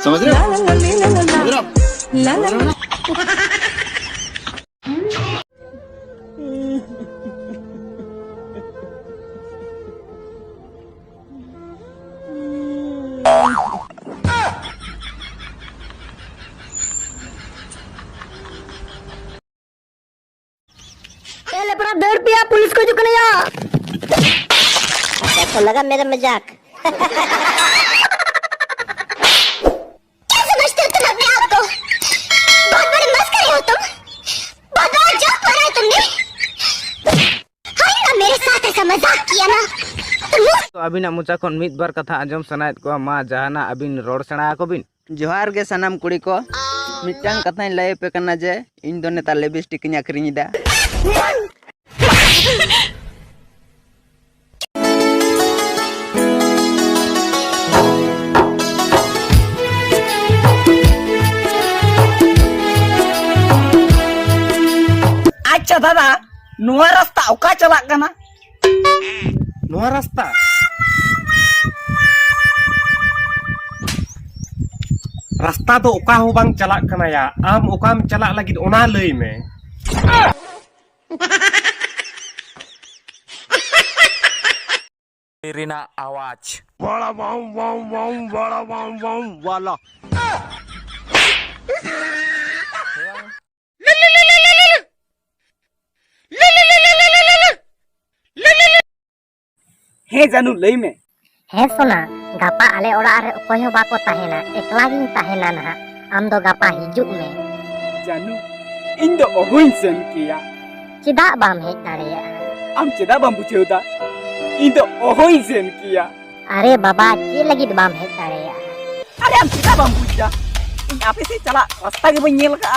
समझ रहे हो? समझ रहे हो? लेपड़ा दौड़ पिया पुलिस को झुकने जा। कैसा लगा मेरा मजाक? क्या समझते हो तुम अपने आप को? बहुत बड़े मस्करे हो तुम। बहुत बड़ा जोक मारा है तुमने। हाँ ना मेरे साथ ऐसा मजाक किया ना तो अबिना मुचा खन मिद बार कथा आजम सनायत को मा जहाना अबिन रोड सेणा को बिन जोहार गे सनाम कुड़ी को मिटांग कथाई लय पे कना जे इन दो नेता लिपस्टिक नी आखरिनी दा। अच्छा दादा नुआ रास्ता ओका चला कना नुआ रास्ता रास्ता तो ओका हो बांग चला कना या आम ओकाम चला लगी ओना लई में रिना आवाज बड़ा वाम वाम वाम बड़ा वाम वाम वाला हे जानू लई में है सुना गापा आले ओड़ा रे ओकोय हो बाको ताहेना एकला गिन ताहेना ना आम दो गापा हिजुक में जानू इन दो ओहुइन सेन किया चिदा बाम हेज दाड़ेया आम चेदा बम बुझेउदा इन दो ओहुइन सेन किया अरे बाबा चे लगिद बाम हेज दाड़ेया अरे आम चेदा बम बुझा इन आपे से चला रास्ता के बन नेल का